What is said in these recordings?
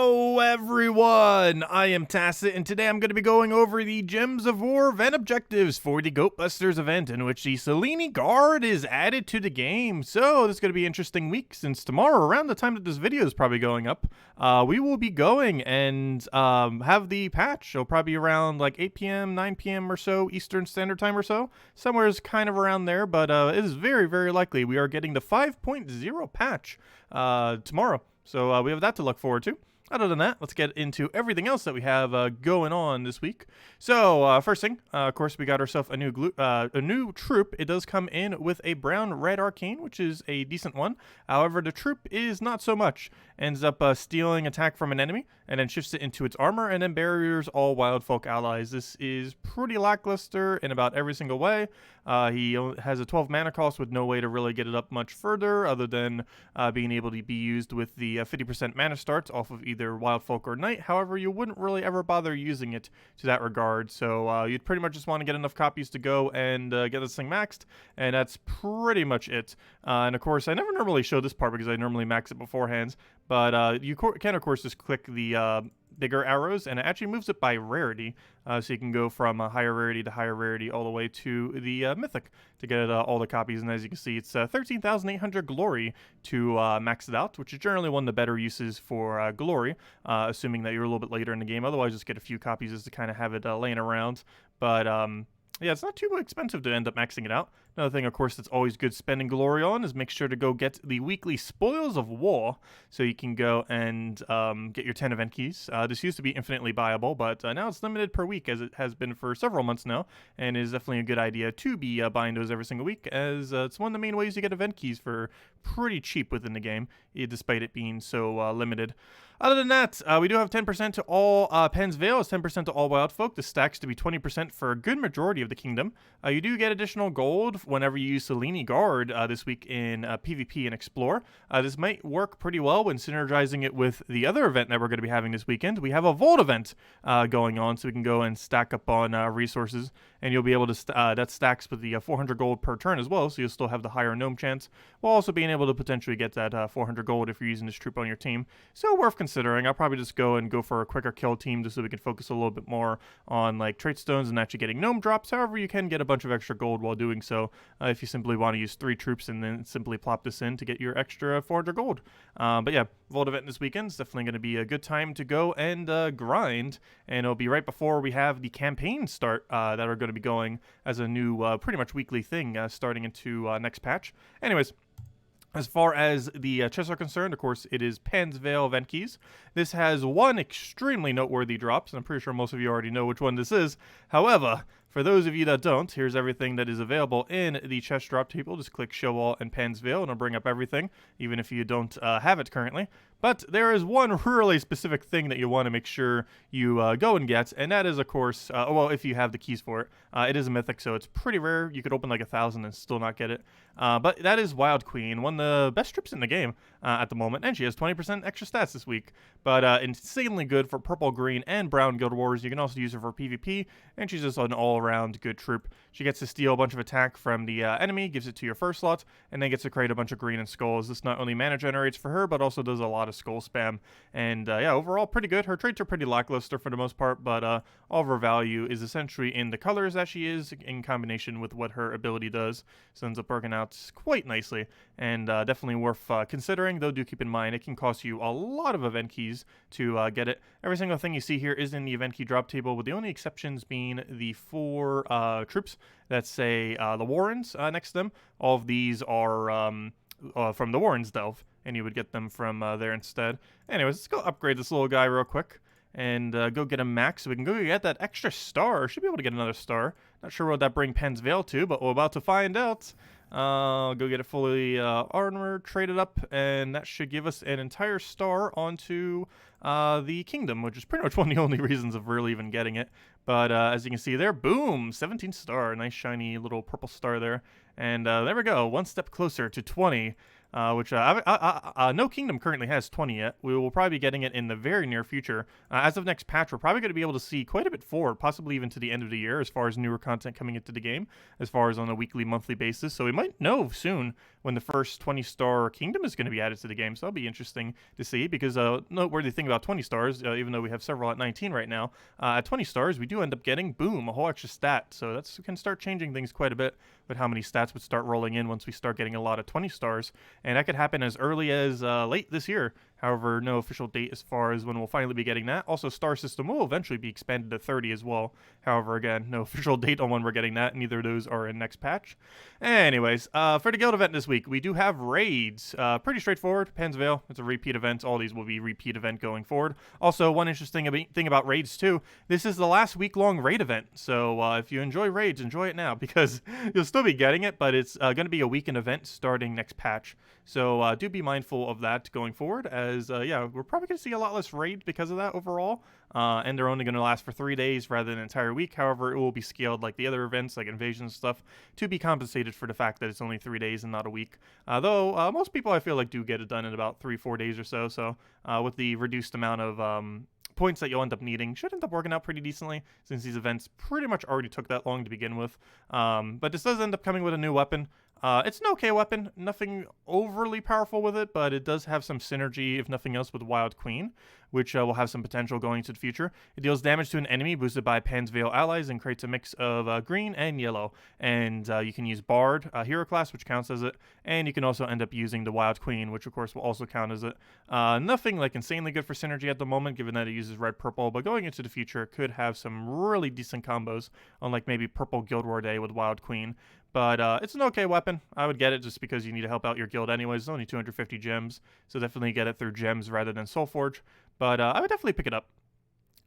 Hello everyone, I am Tacet, and today I'm going to be going over the Gems of War event objectives for the Goatbusters event, in which the Sileni Guard is added to the game. So this is going to be an interesting week, since tomorrow, around the time that this video is probably going up, we will be going and have the patch. It'll probably be around like 8 p.m., 9 p.m. or so, Eastern Standard Time or so. Somewhere is kind of around there, but it is very, very likely we are getting the 5.0 patch tomorrow. So we have that to look forward to. Other than that, let's get into everything else that we have going on this week. So first thing, of course, we got ourselves a new troop. It does come in with a brown-red arcane, which is a decent one. However, the troop is not so much. Ends up stealing attack from an enemy, and then shifts it into its armor, and then barriers all wild folk allies. This is pretty lackluster in about every single way. He has a 12 mana cost with no way to really get it up much further, other than being able to be used with the 50% mana starts off of either wild folk or knight. However, you wouldn't really ever bother using it to that regard, so you'd pretty much just want to get enough copies to go and get this thing maxed, and that's pretty much it. And of course, I never normally show this part because I normally max it beforehand, but you can of course just click the bigger arrows, and it actually moves it by rarity, so you can go from higher rarity to higher rarity all the way to the mythic to get all the copies. And as you can see, it's 13,800 glory to max it out, which is generally one of the better uses for glory, assuming that you're a little bit later in the game. Otherwise, just get a few copies just to kind of have it laying around. But yeah, it's not too expensive to end up maxing it out. Another thing, of course, that's always good spending glory on is make sure to go get the weekly Spoils of War, so you can go and get your 10 event keys. This used to be infinitely buyable, but now it's limited per week, as it has been for several months now, and is definitely a good idea to be buying those every single week, as it's one of the main ways you get event keys for pretty cheap within the game, despite it being so limited. Other than that, we do have 10% to all Pen's Veil, is 10% to all Wild Folk. This stacks to be 20% for a good majority of the kingdom. You do get additional gold whenever you use Sileni Guard this week in PvP and Explore. This might work pretty well when synergizing it with the other event that we're going to be having this weekend. We have a Vault event going on, so we can go and stack up on resources, and you'll be able to, that stacks with the 400 gold per turn as well, so you'll still have the higher gnome chance, while also being able to potentially get that 400 gold if you're using this troop on your team. So worth considering. I'll probably just go for a quicker kill team just so we can focus a little bit more on like trait stones and actually getting gnome drops. However, you can get a bunch of extra gold while doing so if you simply want to use 3 troops and then simply plop this in to get your extra 400 gold. But yeah, Vault event this weekend is definitely going to be a good time to go and grind, and it'll be right before we have the campaign start that are going to be going as a new pretty much weekly thing starting into next patch. Anyways, as far as the chests are concerned, of course, it is Pen's Veil event keys. This has one extremely noteworthy drops, and I'm pretty sure most of you already know which one this is. However, for those of you that don't, here's everything that is available in the chest drop table. Just click Show All and Pen's Veil, and it'll bring up everything, even if you don't have it currently. But there is one really specific thing that you want to make sure you go and get, and that is, of course, well, if you have the keys for it. It is a mythic, so it's pretty rare. You could open like 1,000 and still not get it. But that is Wild Queen, one of the best trips in the game at the moment, and she has 20% extra stats this week. But insanely good for purple, green, and brown Guild Wars. You can also use her for PvP, and she's just an all-around good troop. She gets to steal a bunch of attack from the enemy, gives it to your first slot, and then gets to create a bunch of green and skulls. This not only mana generates for her, but also does a lot of skull spam. And yeah, overall pretty good. Her traits are pretty lackluster for the most part, but all of her value is essentially in the colors that she is, in combination with what her ability does. So it ends up working out quite nicely, and definitely worth considering, though do keep in mind it can cost you a lot of event keys to get it. Every single thing you see here is in the event key drop table, with the only exceptions being the 4 troops that say the Warrens next to them. All of these are from the Warrens Delve, and you would get them from there instead. Anyways, let's go upgrade this little guy real quick and go get a max so we can go get that extra star. Should be able to get another star. Not sure what that bring Pen's Veil to, but we're about to find out. Go get it fully armored, traded up, and that should give us an entire star onto the kingdom, which is pretty much one of the only reasons of really even getting it. But as you can see there, boom, 17 star, nice shiny little purple star there. And there we go, one step closer to 20. which no kingdom currently has 20 yet. We will probably be getting it in the very near future. As of next patch, we're probably going to be able to see quite a bit forward, possibly even to the end of the year, as far as newer content coming into the game, as far as on a weekly, monthly basis. So we might know soon when the first 20-star kingdom is going to be added to the game. So that'll be interesting to see, because noteworthy thing about 20 stars, even though we have several at 19 right now, at 20 stars, we do end up getting, boom, a whole extra stat. So that can start changing things quite a bit with how many stats would start rolling in once we start getting a lot of 20 stars. And that could happen as early as late this year. However, no official date as far as when we'll finally be getting that. Also, star system will eventually be expanded to 30 as well. However, again, no official date on when we're getting that. Neither of those are in next patch. Anyways, for the guild event this week, we do have raids. Pretty straightforward. Pansvale, it's a repeat event. All these will be repeat event going forward. Also, one interesting thing about raids too, this is the last week-long raid event. So if you enjoy raids, enjoy it now, because you'll still be getting it, but it's going to be a weekend event starting next patch. So do be mindful of that going forward, as yeah, we're probably going to see a lot less raids because of that overall. And they're only going to last for 3 days rather than an entire week. However, it will be scaled like the other events, like invasion stuff, to be compensated for the fact that it's only 3 days and not a week. Though most people, I feel like, do get it done in about 3-4 days or so. So with the reduced amount of points that you'll end up needing, should end up working out pretty decently, since these events pretty much already took that long to begin with. But this does end up coming with a new weapon. It's an okay weapon, nothing overly powerful with it, but it does have some synergy, if nothing else, with Wild Queen, which will have some potential going into the future. It deals damage to an enemy boosted by Pansvale allies and creates a mix of green and yellow. And you can use Bard, hero class, which counts as it, and you can also end up using the Wild Queen, which of course will also count as it. Nothing like insanely good for synergy at the moment, given that it uses red-purple, but going into the future could have some really decent combos, unlike maybe Purple Guild War Day with Wild Queen. But it's an okay weapon. I would get it just because you need to help out your guild anyways. It's only 250 gems, so definitely get it through gems rather than Soulforge. But I would definitely pick it up.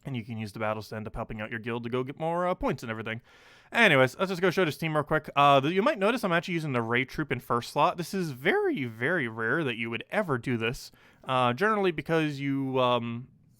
And you can use the battles to end up helping out your guild to go get more points and everything. Anyways, let's just go show this team real quick. You might notice I'm actually using the Raid Troop in first slot. This is very, very rare that you would ever do this. Generally because you...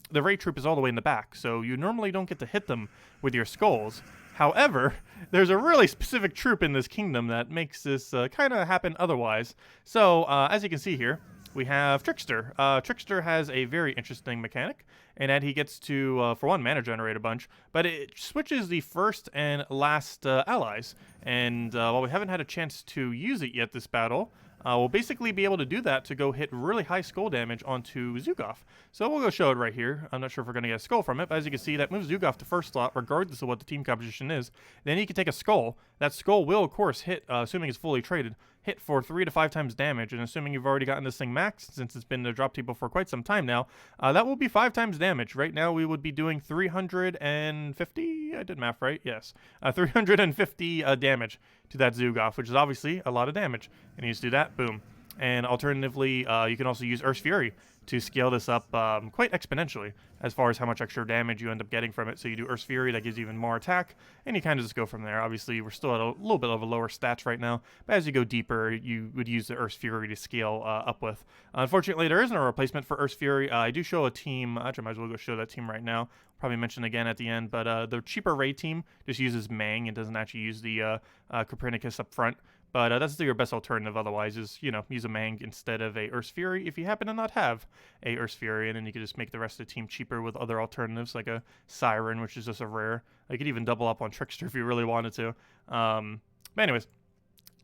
the Raid Troop is all the way in the back, so you normally don't get to hit them with your skulls. However, there's a really specific troop in this kingdom that makes this kind of happen otherwise. So, as you can see here, we have Trickster. Trickster has a very interesting mechanic, in that he gets to, for one, mana generate a bunch, but it switches the first and last allies. And while we haven't had a chance to use it yet this battle, we'll basically be able to do that to go hit really high skull damage onto Zugoff. So we'll go show it right here. I'm not sure if we're going to get a skull from it, but as you can see, that moves Zugoff to first slot, regardless of what the team composition is. Then he can take a skull. That skull will, of course, hit, assuming it's fully traded, hit for 3 to 5 times damage. And assuming you've already gotten this thing maxed, since it's been the drop table for quite some time now, that will be 5 times damage. Right now, we would be doing 350. I did math right. Yes, 350 damage to that Zugoff, which is obviously a lot of damage. And you just do that, boom. And alternatively, you can also use Earth's Fury to scale this up quite exponentially as far as how much extra damage you end up getting from it. So you do Earth's Fury, that gives you even more attack, and you kind of just go from there. Obviously, we're still at a little bit of a lower stats right now, but as you go deeper, you would use the Earth's Fury to scale up with. Unfortunately, there isn't a replacement for Earth's Fury. I do show a team. Actually, I might as well go show that team right now. Probably mention again at the end, but the cheaper raid team just uses Mang and doesn't actually use the Caprinicus up front. But that's still your best alternative. Otherwise, is, you know, use a Mang instead of a Earth's Fury if you happen to not have a Earth's Fury, and then you can just make the rest of the team cheaper with other alternatives like a Siren, which is just a rare. You could even double up on Trickster if you really wanted to. But anyways,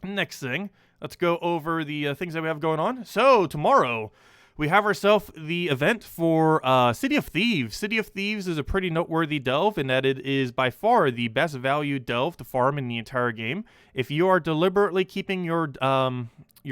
next thing, let's go over the things that we have going on. So tomorrow, we have ourselves the event for City of Thieves. City of Thieves is a pretty noteworthy delve in that it is by far the best value delve to farm in the entire game. If you are deliberately keeping your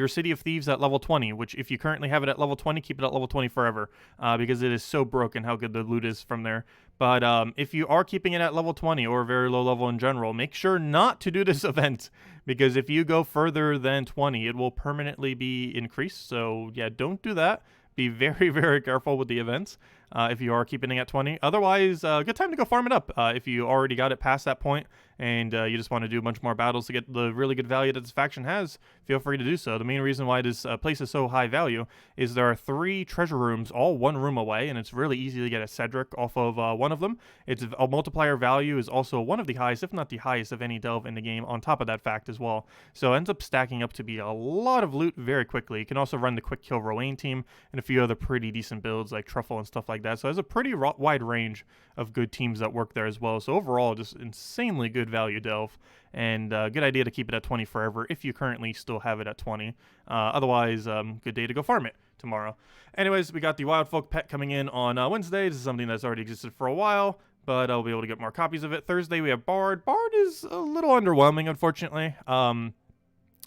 City of Thieves at level 20, which if you currently have it at level 20, keep it at level 20 forever, because it is so broken how good the loot is from there. But if you are keeping it at level 20 or very low level in general, make sure not to do this event, because if you go further than 20, it will permanently be increased. So yeah, don't do that. Be very, very careful with the events. if you are keeping it at 20. Otherwise, good time to go farm it up. If you already got it past that point and you just want to do a bunch more battles to get the really good value that this faction has, feel free to do so. The main reason why this place is so high value is there are 3 treasure rooms, all 1 room away, and it's really easy to get a Cedric off of one of them. Its multiplier value is also one of the highest, if not the highest, of any delve in the game on top of that fact as well. So it ends up stacking up to be a lot of loot very quickly. You can also run the quick kill Rowanne team and a few other pretty decent builds like Truffle and stuff like that. So there's a pretty wide range of good teams that work there as well. So overall, just insanely good value delve, and good idea to keep it at 20 forever if you currently still have it at 20. Otherwise, good day to go farm it tomorrow. Anyways, we got the Wild Folk pet coming in on Wednesday. This is something that's already existed for a while, but I'll be able to get more copies of it. Thursday, we have Bard. Bard is a little underwhelming, unfortunately.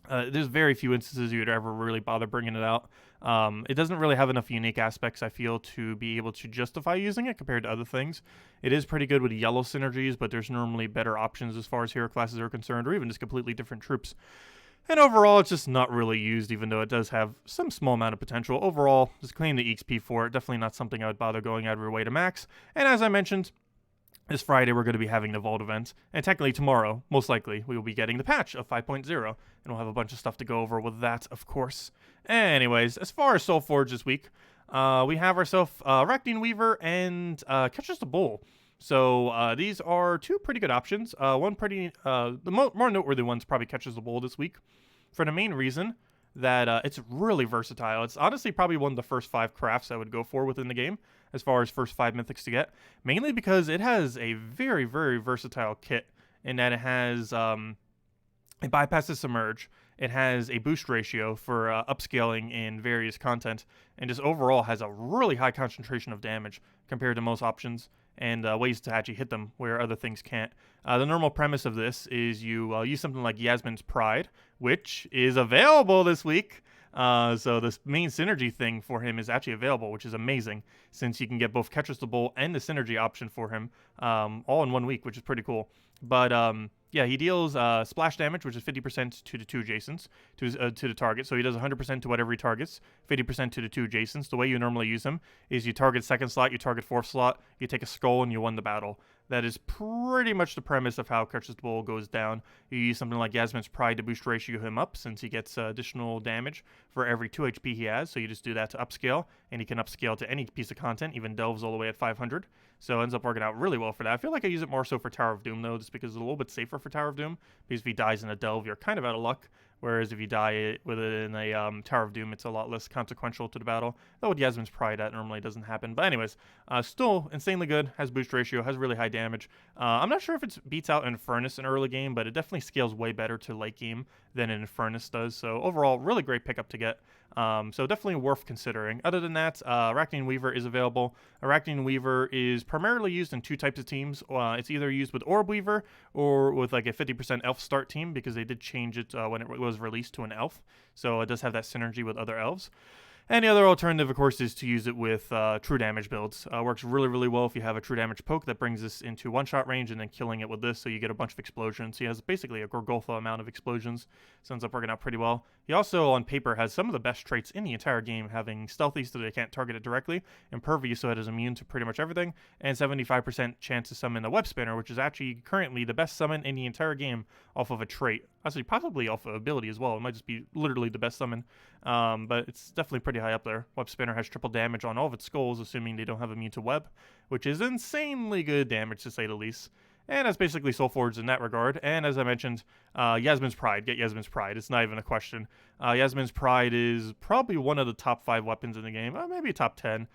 There's very few instances you'd ever really bother bringing it out. It doesn't really have enough unique aspects, I feel, to be able to justify using it compared to other things. It is pretty good with yellow synergies, but there's normally better options as far as hero classes are concerned, or even just completely different troops. And overall, it's just not really used, even though it does have some small amount of potential. Overall, just claim the EXP for it. Definitely not something I would bother going out of your way to max. And as I mentioned, this Friday, we're going to be having the Vault event, and technically tomorrow, most likely, we will be getting the patch of 5.0, and we'll have a bunch of stuff to go over with that, of course. Anyways, as far as Soulforge this week, we have ourselves Arachne Weaver and Ketras the Bull. So these are 2 pretty good options. The more noteworthy one's probably Ketras the Bull this week, for the main reason that it's really versatile. It's honestly probably one of the first 5 crafts I would go for within the game, as far as first 5 mythics to get, mainly because it has a very, very versatile kit in that it has, it bypasses Submerge, it has a boost ratio for upscaling in various content, and just overall has a really high concentration of damage compared to most options, and ways to actually hit them where other things can't. The normal premise of this is you use something like Yasmine's Pride, which is available this week. So this main synergy thing for him is actually available, which is amazing, since you can get both Ketras the Bull and the synergy option for him all in 1 week, which is pretty cool. But yeah, he deals splash damage, which is 50% to the 2 adjacents to the target. So he does 100% to whatever he targets, 50% to the 2 adjacents. The way you normally use him is you target 2nd slot, you target 4th slot, you take a skull, and you win the battle. That is pretty much the premise of how Ketras the Bull goes down. You use something like Yasmine's Pride to boost ratio him up, since he gets additional damage for every 2 HP he has. So you just do that to upscale, and he can upscale to any piece of content, even delves all the way at 500. So it ends up working out really well for that. I feel like I use it more so for Tower of Doom, though, just because it's a little bit safer for Tower of Doom, because if he dies in a delve, you're kind of out of luck. Whereas if you die with it in a Tower of Doom, it's a lot less consequential to the battle. Though with Yasmine's Pride, that normally doesn't happen. But anyways, still insanely good, has boost ratio, has really high damage. I'm not sure if it beats out Infernus in early game, but it definitely scales way better to late game than an Infernus does. So overall, really great pickup to get. So definitely worth considering. Other than that, Arachne Weaver is available. Arachne Weaver is primarily used in 2 types of teams. It's either used with Orb Weaver or with like a 50% elf start team, because they did change it when it was released to an elf. So it does have that synergy with other elves. And the other alternative, of course, is to use it with true damage builds. Works really, really well if you have a true damage poke that brings this into one-shot range and then killing it with this, so you get a bunch of explosions. He has basically a Gorgolfa amount of explosions, so ends up working out pretty well. He also, on paper, has some of the best traits in the entire game, having Stealthy so they can't target it directly, Impervious so it is immune to pretty much everything, and 75% chance to summon the Web Spinner, which is actually currently the best summon in the entire game off of a trait. Actually, possibly off of ability as well. It might just be literally the best summon, but it's definitely pretty high up there. Web Spinner has triple damage on all of its skulls, assuming they don't have immune to web, which is insanely good damage to say the least. And that's basically Soulforge in that regard. And as I mentioned, Yasmine's Pride. Get Yasmine's Pride. It's not even a question. Yasmine's Pride is probably one of the top 5 weapons in the game, maybe top 10.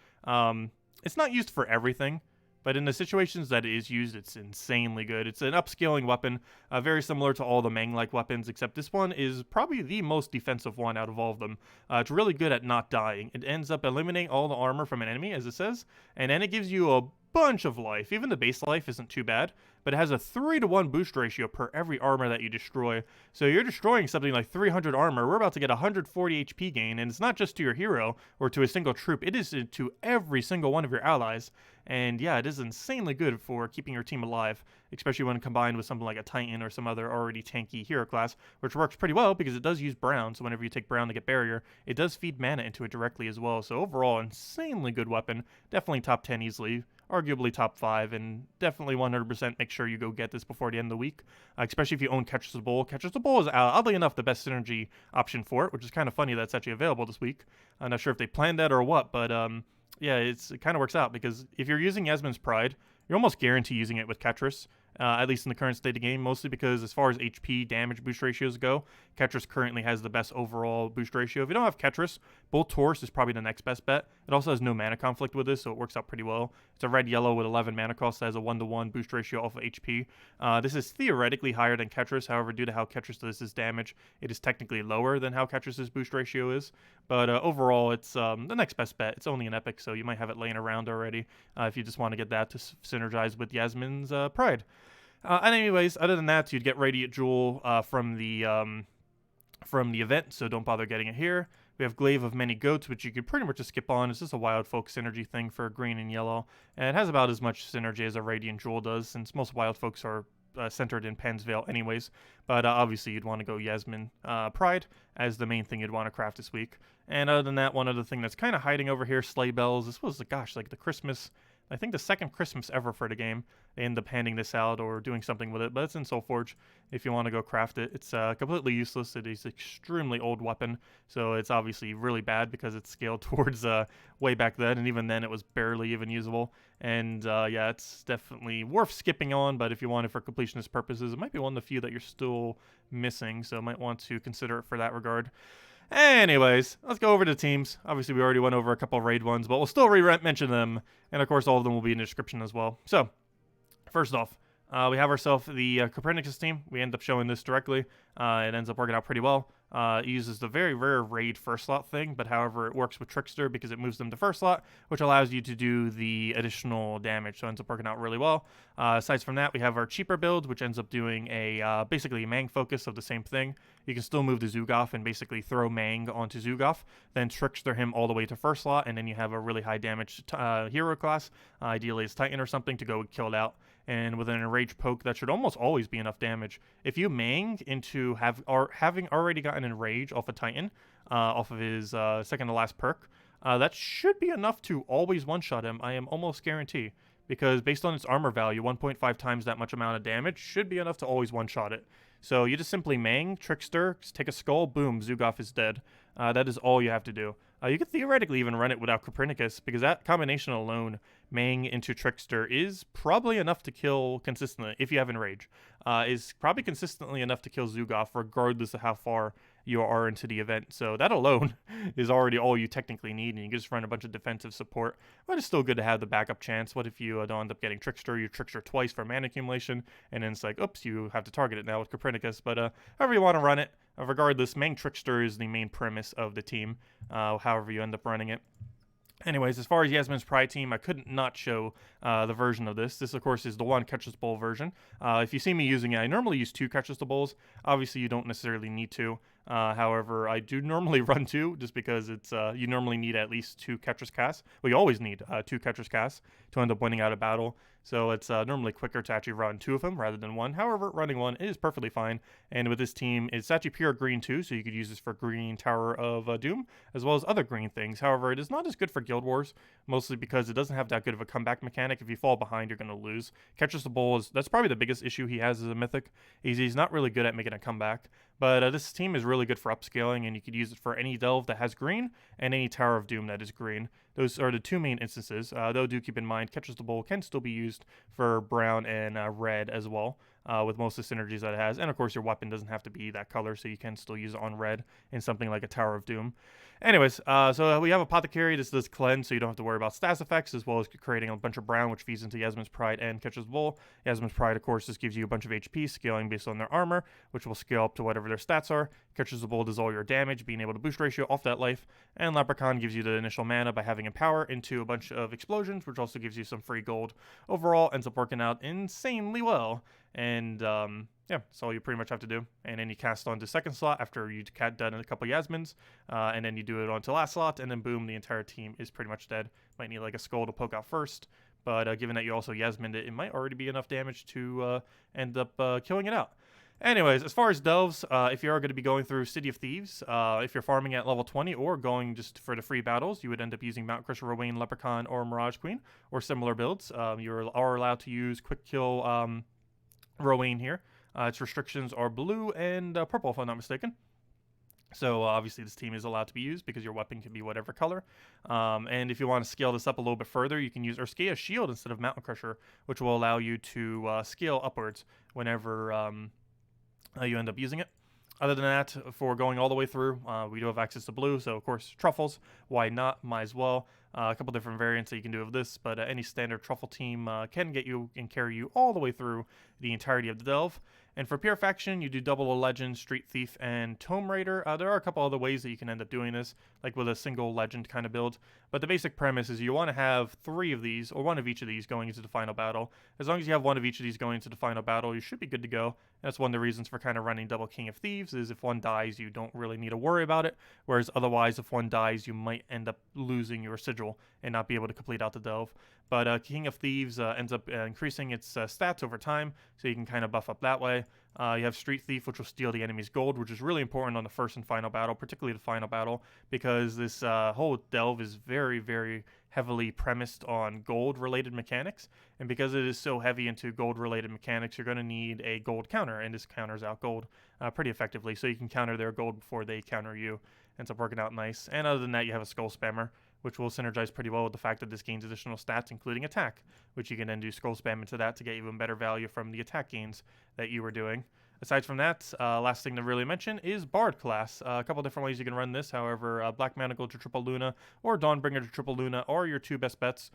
It's not used for everything, but in the situations that it is used, it's insanely good. It's an upscaling weapon, very similar to all the Mang-like weapons, except this one is probably the most defensive one out of all of them. It's really good at not dying. It ends up eliminating all the armor from an enemy, as it says, and then it gives you a bunch of life. Even the base life isn't too bad, but it has a 3-to-1 boost ratio per every armor that you destroy. So you're destroying something like 300 armor, we're about to get 140 HP gain, and it's not just to your hero or to a single troop, it is to every single one of your allies. And yeah, it is insanely good for keeping your team alive, especially when combined with something like a Titan or some other already tanky hero class, which works pretty well because it does use Brown, so whenever you take Brown to get Barrier, it does feed mana into it directly as well. So overall, insanely good weapon, definitely top 10 easily, arguably top 5, and definitely 100% make sure you go get this before the end of the week, especially if you own Ketras the Bull. Ketras the Bull is, oddly enough, the best synergy option for it, which is kind of funny that's actually available this week. I'm not sure if they planned that or what, but yeah, it kind of works out because if you're using Yasmine's Pride, you're almost guaranteed using it with Ketras, at least in the current state of game, mostly because as far as HP damage boost ratios go, Ketras currently has the best overall boost ratio. If you don't have Ketras, Bull Taurus is probably the next best bet. It also has no mana conflict with this, so it works out pretty well. It's a red-yellow with 11 mana cost that has a 1-to-1 boost ratio off of HP. This is theoretically higher than Ketras, however, due to how Ketras does his damage, it is technically lower than how Ketras' boost ratio is. But overall, it's the next best bet. It's only an epic, so you might have it laying around already if you just want to get that to synergize with Yasmine's Pride. And anyways, other than that, you'd get Radiant Jewel from the event, so don't bother getting it here. We have Glaive of Many Goats, which you could pretty much just skip on. It's just a Wild Folk synergy thing for green and yellow, and it has about as much synergy as a Radiant Jewel does, since most Wild Folks are centered in Pensvale anyways. But obviously, you'd want to go Yasmine Pride as the main thing you'd want to craft this week. And other than that, one other thing that's kind of hiding over here, Sleigh Bells. This was, gosh, like the Christmas... I think the second Christmas ever for the game. They end up handing this out or doing something with it, but it's in Soulforge if you want to go craft it. It's completely useless. It is an extremely old weapon, so it's obviously really bad because it's scaled towards way back then, and even then it was barely even usable. And yeah, it's definitely worth skipping on, but if you want it for completionist purposes, it might be one of the few that you're still missing, so might want to consider it for that regard. Anyways, let's go over to teams. Obviously, we already went over a couple raid ones, but we'll still mention them. And of course, all of them will be in the description as well. So, first off, we have ourselves the Caprinicus team. We end up showing this directly. It ends up working out pretty well. It uses the very rare raid first slot thing, but however, it works with Trickster because it moves them to first slot, which allows you to do the additional damage. So it ends up working out really well. Aside from that, we have our cheaper build, which ends up doing a basically a Mang focus of the same thing. You can still move the Zugoff and basically throw Mang onto Zugoff, then Trickster him all the way to first slot, and then you have a really high damage hero class, ideally it's Titan or something, to go kill it out. And with an enraged poke, that should almost always be enough damage. If you Mang into having already gotten enrage off a Titan, off of his second to last perk, that should be enough to always one-shot him. I am almost guarantee, because based on its armor value, 1.5 times that much amount of damage should be enough to always one-shot it. So you just simply Mang, Trickster, take a skull, boom, Zugoff is dead. That is all you have to do. You could theoretically even run it without Caprinicus, because that combination alone, Mang into Trickster, is probably enough to kill consistently, if you have Enrage, is probably consistently enough to kill Zugoff, regardless of how far you are into the event. So that alone is already all you technically need, and you can just run a bunch of defensive support. But it's still good to have the backup chance. What if you don't end up getting Trickster? You Trickster twice for mana accumulation, and then it's like, oops, you have to target it now with Caprinicus. But however you want to run it, regardless, Mang Trickster is the main premise of the team, however you end up running it. Anyways, as far as Yasmine's Pride team, I couldn't not show the version of this. This, of course, is the one Ketras the Bull version. If you see me using it, I normally use 2 Ketras the Bulls. Obviously, you don't necessarily need to. However, I do normally run 2, just because it's you normally need at least 2 Ketras casts. Well, you always need 2 Ketras casts to end up winning out a battle. So it's normally quicker to actually run 2 of them rather than 1. However, running 1 is perfectly fine. And with this team, it's actually pure green too, so you could use this for green Tower of Doom, as well as other green things. However, it is not as good for Guild Wars, mostly because it doesn't have that good of a comeback mechanic. If you fall behind, you're going to lose. Ketras the Bull that's probably the biggest issue he has as a mythic. He's not really good at making a comeback. But this team is really good for upscaling, and you could use it for any delve that has green and any Tower of Doom that is green. Those are the 2 main instances, though do keep in mind Ketras the Bull can still be used for brown and red as well, with most of the synergies that it has. And of course, your weapon doesn't have to be that color, so you can still use it on red in something like a Tower of Doom. Anyways, so we have Apothecary. This does cleanse, so you don't have to worry about stats effects, as well as creating a bunch of brown, which feeds into Yasmine's Pride and Ketras the Bull. Yasmine's Pride, of course, just gives you a bunch of HP, scaling based on their armor, which will scale up to whatever their stats are. Ketras the Bull does all your damage, being able to boost ratio off that life. And Leprechaun gives you the initial mana by having Empower into a bunch of explosions, which also gives you some free gold. Overall, ends up working out insanely well. And yeah, that's all you pretty much have to do. And then you cast onto second slot after you've done a couple Yasmines, and then you do it onto last slot, and then boom, the entire team is pretty much dead. Might need like a skull to poke out first, but given that you also Yasmined it, it might already be enough damage to end up killing it out. Anyways, as far as delves, if you are going to be going through City of Thieves, if you're farming at level 20 or going just for the free battles, you would end up using Mount Crusher, Rowanne, Leprechaun, or Maraji Queen, or similar builds. You are allowed to use Quick Kill Rowanne here. Its restrictions are blue and purple, if I'm not mistaken. So obviously this team is allowed to be used because your weapon can be whatever color. And if you want to scale this up a little bit further, you can use Urskea's Shield instead of Mountain Crusher, which will allow you to scale upwards whenever you end up using it. Other than that, for going all the way through, we do have access to blue, so of course truffles, why not, might as well. A couple different variants that you can do of this, but any standard truffle team can get you and carry you all the way through the entirety of the delve. And for pure faction, you do double a legend, street thief, and tome raider. There are a couple other ways that you can end up doing this, like with a single legend kind of build. But the basic premise is you want to have 3 of these, or 1 of each of these going into the final battle. As long as you have 1 of each of these going into the final battle, you should be good to go. And that's one of the reasons for kind of running double King of Thieves, is if one dies, you don't really need to worry about it. Whereas otherwise, if one dies, you might end up losing your sigil and not be able to complete out the delve. But King of Thieves ends up increasing its stats over time, so you can kind of buff up that way. You have Street Thief, which will steal the enemy's gold, which is really important on the first and final battle, particularly the final battle, because this whole delve is very, very heavily premised on gold-related mechanics. And because it is so heavy into gold-related mechanics, you're going to need a gold counter, and this counters out gold pretty effectively, so you can counter their gold before they counter you. Ends up working out nice. And other than that, you have a Skull Spammer, which will synergize pretty well with the fact that this gains additional stats, including attack, which you can then do Skull Spam into that to get even better value from the attack gains that you were doing. Aside from that, last thing to really mention is Bard class. A couple different ways you can run this. However, Black Manacle to Triple Luna or Dawnbringer to Triple Luna are your 2 best bets.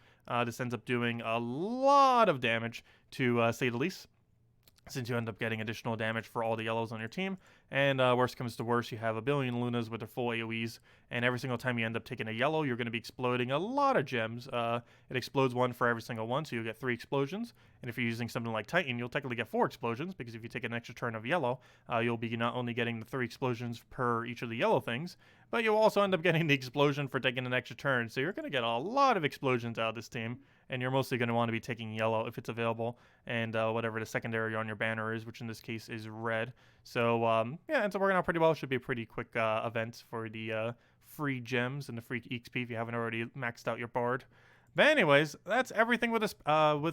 This ends up doing a lot of damage, to say the least, since you end up getting additional damage for all the yellows on your team. And worst comes to worst, you have a billion Lunas with their full AoEs, and every single time you end up taking a yellow, you're going to be exploding a lot of gems. It explodes 1 for every single one, so you'll get 3 explosions. And if you're using something like Titan, you'll technically get 4 explosions, because if you take an extra turn of yellow, you'll be not only getting the 3 explosions per each of the yellow things, but you'll also end up getting the explosion for taking an extra turn. So you're going to get a lot of explosions out of this team, and you're mostly going to want to be taking yellow if it's available, and whatever the secondary on your banner is, which in this case is red. So yeah, ends up working out pretty well. Should be a pretty quick event for the free gems and the free EXP if you haven't already maxed out your Bard. But anyways, that's everything with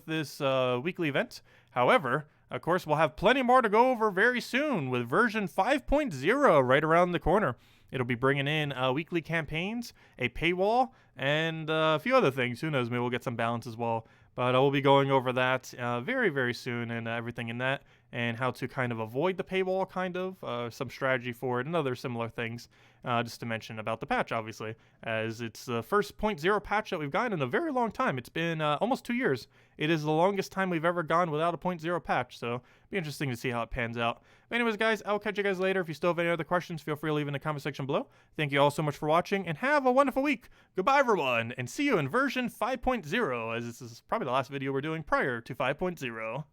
this weekly event. However, of course, we'll have plenty more to go over very soon with version 5.0 right around the corner. It'll be bringing in weekly campaigns, a paywall, and a few other things. Who knows, maybe we'll get some balance as well. But we'll be going over that very, very soon, and everything in that, and how to kind of avoid the paywall, some strategy for it, and other similar things, just to mention about the patch, obviously, as it's the first 0.0 patch that we've gotten in a very long time. It's been almost 2 years. It is the longest time we've ever gone without a 0.0 patch, so it'll be interesting to see how it pans out. But anyways, guys, I'll catch you guys later. If you still have any other questions, feel free to leave in the comment section below. Thank you all so much for watching, and have a wonderful week. Goodbye, everyone, and see you in version 5.0, as this is probably the last video we're doing prior to 5.0.